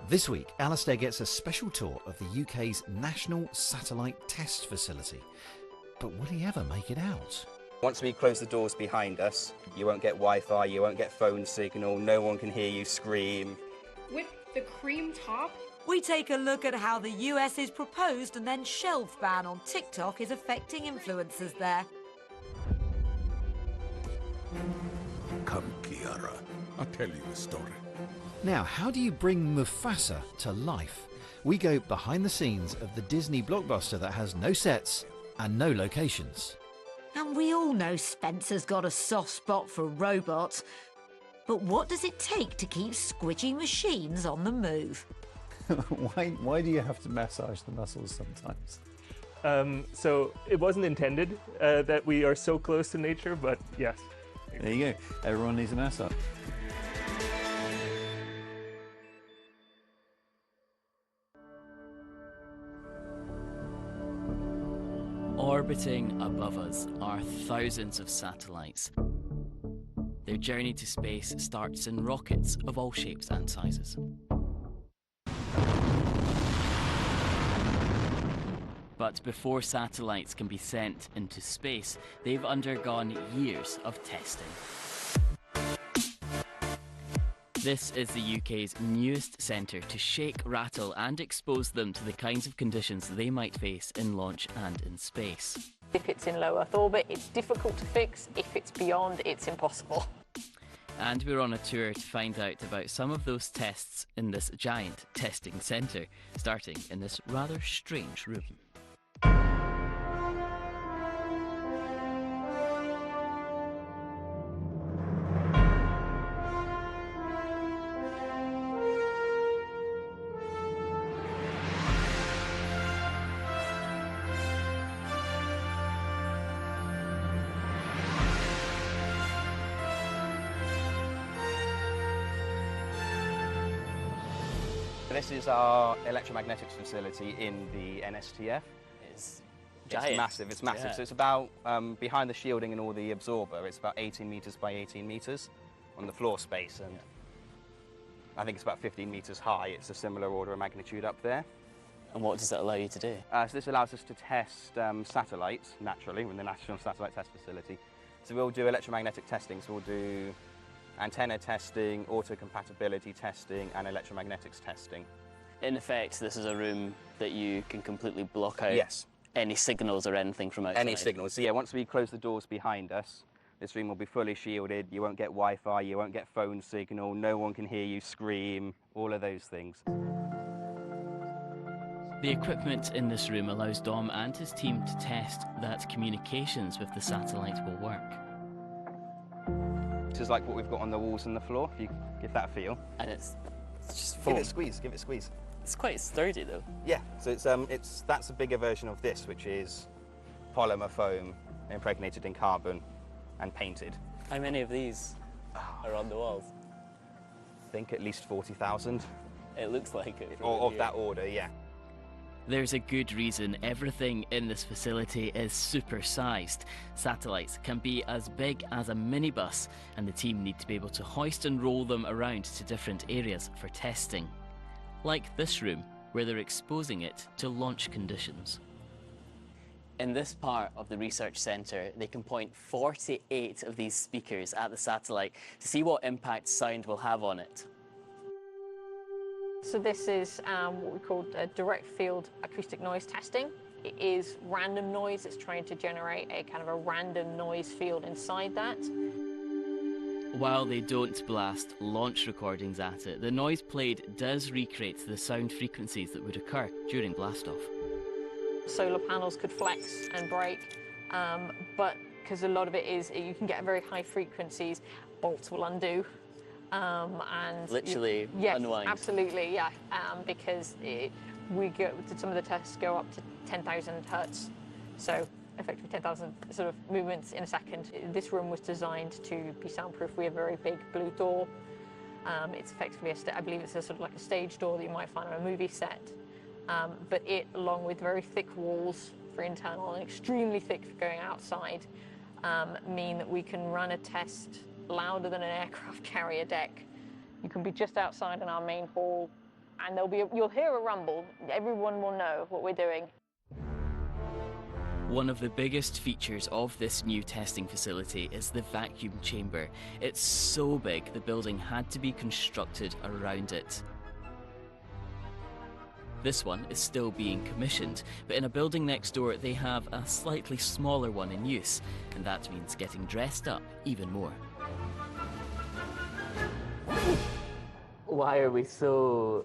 This week, Alistair gets a special tour of the UK's National Satellite Test Facility. But will he ever make it out? Once we close the doors behind us, you won't get Wi-Fi, you won't get phone signal, no one can hear you scream. With the cream top? We take a look at how the US's proposed and then shelved ban on TikTok is affecting influencers there. Come, Kiara. I'll tell you a story. Now, how do you bring Mufasa to life? We go behind the scenes of the Disney blockbuster that has no sets and no locations. And we all know Spencer's got a soft spot for robots. But what does it take to keep squidgy machines on the move? Why do you have to massage the muscles sometimes? So it wasn't intended that we are so close to nature, but yes. There you go. Everyone needs a massage. Orbiting above us are thousands of satellites. Their journey to space starts in rockets of all shapes and sizes. But before satellites can be sent into space, they've undergone years of testing. This is the UK's newest centre to shake, rattle and expose them to the kinds of conditions they might face in launch and in space. If it's in low Earth orbit, it's difficult to fix. If it's beyond, it's impossible. And we're on a tour to find out about some of those tests in this giant testing centre, starting in this rather strange room. This is our electromagnetics facility in the NSTF. It's It's massive, it's massive. Yeah. So it's about, behind the shielding and all the absorber, it's about 18 metres by 18 metres on the floor space, and I think it's about 15 metres high. It's a similar order of magnitude up there. And what does that allow you to do? So this allows us to test satellites, naturally, in the National Satellite Test Facility. So we'll do electromagnetic testing, so we'll do antenna testing, auto-compatibility testing, and electromagnetics testing. In effect, this is a room that you can completely block out Yes. any signals or anything from outside. Any signals. So yeah, once we close the doors behind us, this room will be fully shielded. You won't get Wi-Fi, you won't get phone signal, no one can hear you scream, all of those things. The equipment in this room allows Dom and his team to test that communications with the satellite will work. This is like what we've got on the walls and the floor, if you give that a feel. And it's just foam. Give it a squeeze, give it a squeeze. It's quite sturdy though. Yeah, so that's a bigger version of this, which is polymer foam impregnated in carbon and painted. How many of these are on the walls? I think at least 40,000. It looks like it. Or of that order, yeah. There's a good reason everything in this facility is super-sized. Satellites can be as big as a minibus, and the team need to be able to hoist and roll them around to different areas for testing. Like this room, where they're exposing it to launch conditions. In this part of the research centre, they can point 48 of these speakers at the satellite to see what impact sound will have on it. So this is what we call direct field acoustic noise testing. It is random noise. It's trying to generate a kind of a random noise field inside that. While they don't blast launch recordings at it, the noise played does recreate the sound frequencies that would occur during blastoff. Solar panels could flex and break, but because a lot of it is, you can get very high frequencies, bolts will undo. And literally yes, unwind. Absolutely, yeah, because some of the tests go up to 10,000 hertz, so effectively 10,000 sort of movements in a second. This room was designed to be soundproof. We have a very big blue door. It's effectively I believe it's a sort of like a stage door that you might find on a movie set, but it, along with very thick walls for internal and extremely thick for going outside, mean that we can run a test louder than an aircraft carrier deck. You can be just outside in our main hall and you'll hear a rumble. Everyone will know what we're doing. One of the biggest features of this new testing facility is the vacuum chamber. It's so big the building had to be constructed around it. This one is still being commissioned, but in a building next door they have a slightly smaller one in use, and that means getting dressed up even more. Why are we so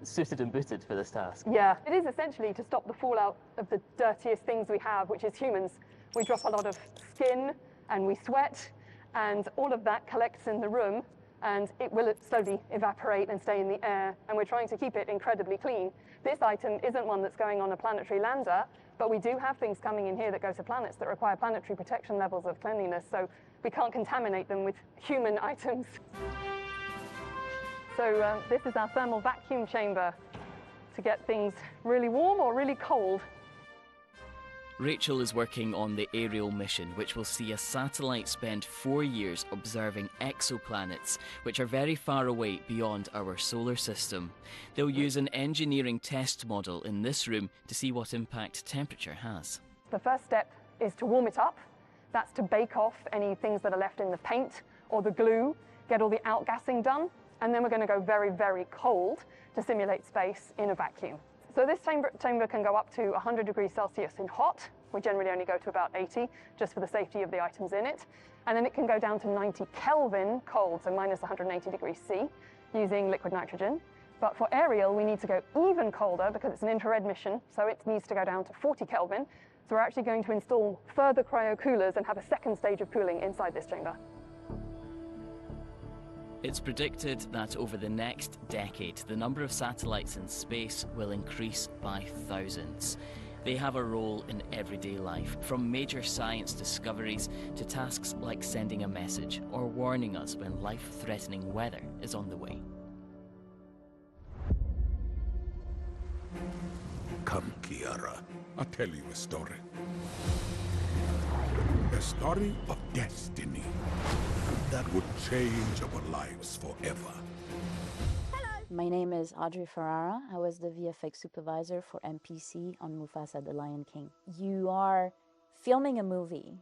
suited and booted for this task? Yeah, it is essentially to stop the fallout of the dirtiest things we have, which is humans. We drop a lot of skin and we sweat, and all of that collects in the room, and it will slowly evaporate and stay in the air, and we're trying to keep it incredibly clean. This item isn't one that's going on a planetary lander, but we do have things coming in here that go to planets that require planetary protection levels of cleanliness, so we can't contaminate them with human items. So this is our thermal vacuum chamber to get things really warm or really cold. Rachel is working on the aerial mission, which will see a satellite spend 4 years observing exoplanets, which are very far away beyond our solar system. They'll use an engineering test model in this room to see what impact temperature has. The first step is to warm it up. That's to bake off any things that are left in the paint or the glue, get all the outgassing done, and then we're going to go very, very cold to simulate space in a vacuum. So this chamber can go up to 100 degrees Celsius in hot. We generally only go to about 80, just for the safety of the items in it. And then it can go down to 90 Kelvin cold, so minus 180 degrees C, using liquid nitrogen. But for aerial, we need to go even colder because it's an infrared mission, so it needs to go down to 40 Kelvin. So we're actually going to install further cryo-coolers and have a second stage of cooling inside this chamber. It's predicted that over the next decade, the number of satellites in space will increase by thousands. They have a role in everyday life, from major science discoveries to tasks like sending a message or warning us when life-threatening weather is on the way. Come, Kiara. I'll tell you a story. A story of destiny that would change our lives forever. My name is Audrey Ferrara. I was the VFX supervisor for MPC on Mufasa the Lion King. You are filming a movie,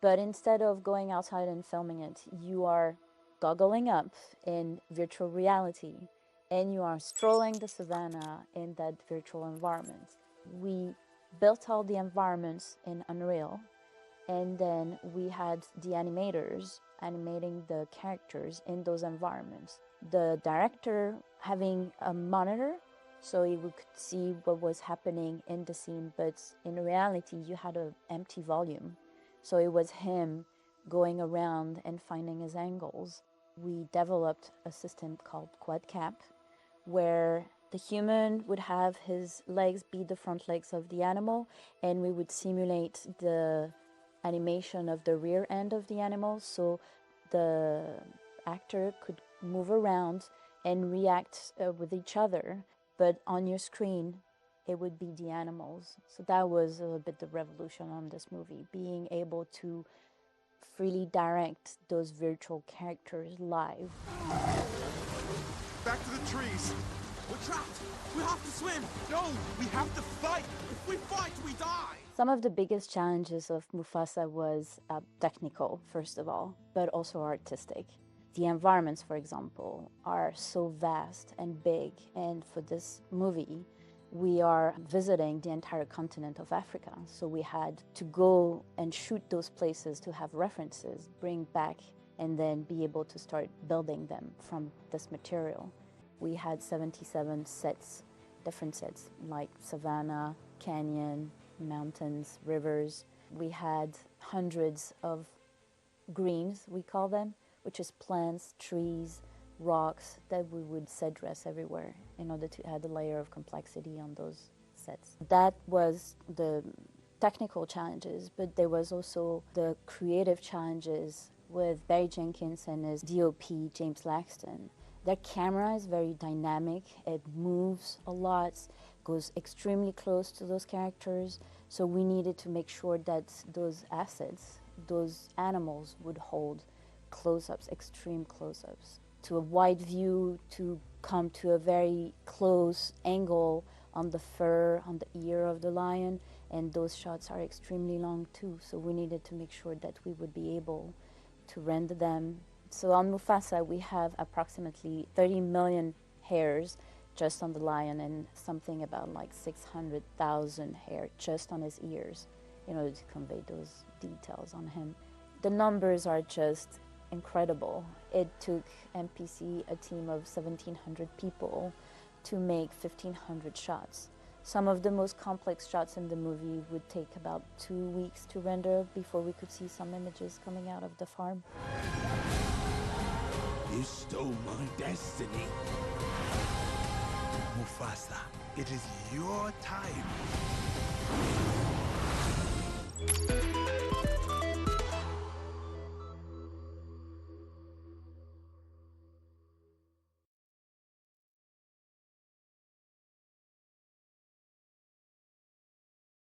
but instead of going outside and filming it, you are goggling up in virtual reality and you are strolling the savannah in that virtual environment. We built all the environments in Unreal, and then we had the animators animating the characters in those environments. The director having a monitor so you could see what was happening in the scene, but in reality you had an empty volume. So it was him going around and finding his angles. We developed a system called QuadCap, where the human would have his legs be the front legs of the animal, and we would simulate the animation of the rear end of the animal, so the actor could move around and react with each other, but on your screen it would be the animals. So that was a bit the revolution on this movie, being able to freely direct those virtual characters live. Back to the trees. We're trapped. We have to swim. No, we have to fight. If we fight, we die. Some of the biggest challenges of Mufasa was technical, first of all, but also artistic. The environments, for example, are so vast and big, and for this movie, we are visiting the entire continent of Africa. So we had to go and shoot those places to have references, bring back, and then be able to start building them from this material. We had 77 sets, different sets, like savanna, canyon, mountains, rivers. We had hundreds of greens, we call them, which is plants, trees, rocks that we would set dress everywhere in order to add a layer of complexity on those sets. That was the technical challenges, but there was also the creative challenges with Barry Jenkins and his DOP, James Laxton. Their camera is very dynamic, it moves a lot, goes extremely close to those characters, so we needed to make sure that those assets, those animals would hold close-ups, extreme close-ups. to a wide view, to come to a very close angle on the fur, on the ear of the lion, and those shots are extremely long too, so we needed to make sure that we would be able to render them. So on Mufasa we have approximately 30 million hairs just on the lion, and something about like 600,000 hair just on his ears in order to convey those details on him. The numbers are just incredible. It took MPC a team of 1,700 people to make 1,500 shots. Some of the most complex shots in the movie would take about 2 weeks to render before we could see some images coming out of the farm. You stole my destiny. Mufasa, it is your time.